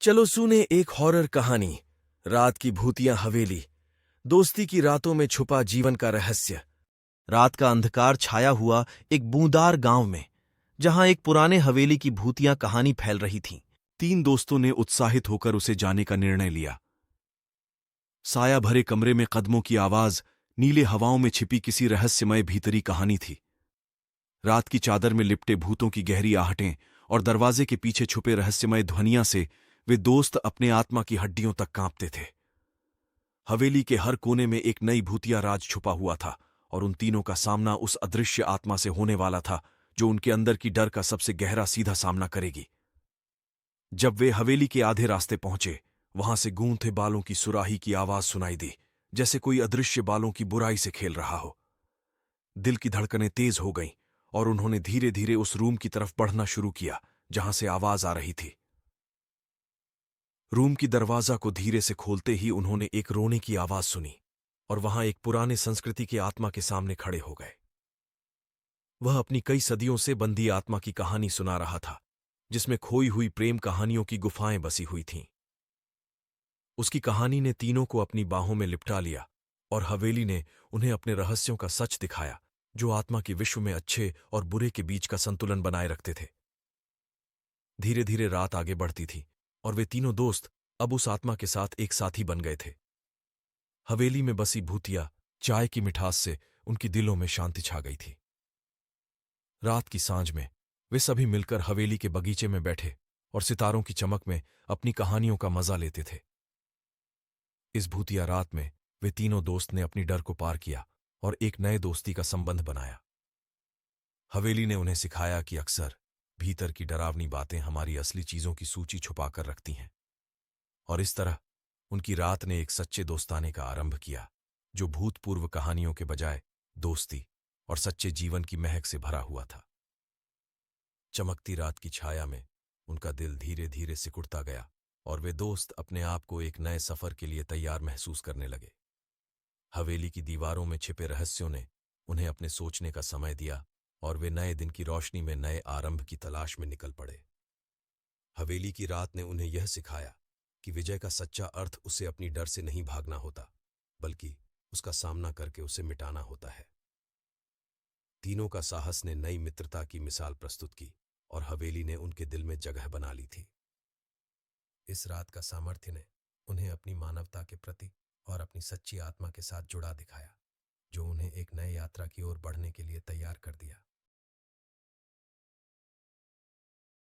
चलो सुने एक हॉरर कहानी। रात की भूतिया हवेली। दोस्ती की रातों में छुपा जीवन का रहस्य। रात का अंधकार छाया हुआ एक बूंदार गांव में, जहां एक पुराने हवेली की भूतिया कहानी फैल रही थीं। 3 दोस्तों ने उत्साहित होकर उसे जाने का निर्णय लिया। साया भरे कमरे में कदमों की आवाज, नीले हवाओं में छिपी किसी रहस्यमय भीतरी कहानी थी। रात की चादर में लिपटे भूतों की गहरी आहटें और दरवाजे के पीछे छुपे रहस्यमय ध्वनियां से वे दोस्त अपने आत्मा की हड्डियों तक कांपते थे। हवेली के हर कोने में एक नई भूतिया राज छुपा हुआ था, और उन तीनों का सामना उस अदृश्य आत्मा से होने वाला था जो उनके अंदर की डर का सबसे गहरा सीधा सामना करेगी। जब वे हवेली के आधे रास्ते पहुंचे, वहां से गूंथे बालों की सुराही की आवाज सुनाई दी, जैसे कोई अदृश्य बालों की बुराई से खेल रहा हो। दिल की धड़कनें तेज हो गईं, और उन्होंने धीरे धीरे उस रूम की तरफ बढ़ना शुरू किया जहां से आवाज आ रही थी। रूम की दरवाजा को धीरे से खोलते ही उन्होंने एक रोने की आवाज सुनी, और वहां एक पुराने संस्कृति के आत्मा के सामने खड़े हो गए। वह अपनी कई सदियों से बंदी आत्मा की कहानी सुना रहा था, जिसमें खोई हुई प्रेम कहानियों की गुफाएं बसी हुई थीं। उसकी कहानी ने तीनों को अपनी बाहों में लिपटा लिया, और हवेली ने उन्हें अपने रहस्यों का सच दिखाया, जो आत्मा के विश्व में अच्छे और बुरे के बीच का संतुलन बनाए रखते थे। धीरे धीरे रात आगे बढ़ती थी, और वे तीनों दोस्त अब उस आत्मा के साथ एक साथी बन गए थे। हवेली में बसी भूतिया चाय की मिठास से उनकी दिलों में शांति छा गई थी। रात की सांझ में वे सभी मिलकर हवेली के बगीचे में बैठे और सितारों की चमक में अपनी कहानियों का मजा लेते थे। इस भूतिया रात में वे तीनों दोस्त ने अपनी डर को पार किया और एक नए दोस्ती का संबंध बनाया। हवेली ने उन्हें सिखाया कि अक्सर भीतर की डरावनी बातें हमारी असली चीजों की सूची छुपाकर रखती हैं, और इस तरह उनकी रात ने एक सच्चे दोस्ताने का आरंभ किया, जो भूतपूर्व कहानियों के बजाय दोस्ती और सच्चे जीवन की महक से भरा हुआ था। चमकती रात की छाया में उनका दिल धीरे धीरे सिकुड़ता गया, और वे दोस्त अपने आप को एक नए सफर के लिए तैयार महसूस करने लगे। हवेली की दीवारों में छिपे रहस्यों ने उन्हें अपने सोचने का समय दिया, और वे नए दिन की रोशनी में नए आरंभ की तलाश में निकल पड़े। हवेली की रात ने उन्हें यह सिखाया कि विजय का सच्चा अर्थ उसे अपनी डर से नहीं भागना होता, बल्कि उसका सामना करके उसे मिटाना होता है। तीनों का साहस ने नई मित्रता की मिसाल प्रस्तुत की, और हवेली ने उनके दिल में जगह बना ली थी। इस रात का सामर्थ्य ने उन्हें अपनी मानवता के प्रति और अपनी सच्ची आत्मा के साथ जुड़ा दिखाया, जो उन्हें एक नए यात्रा की ओर बढ़ने के लिए तैयार कर दिया।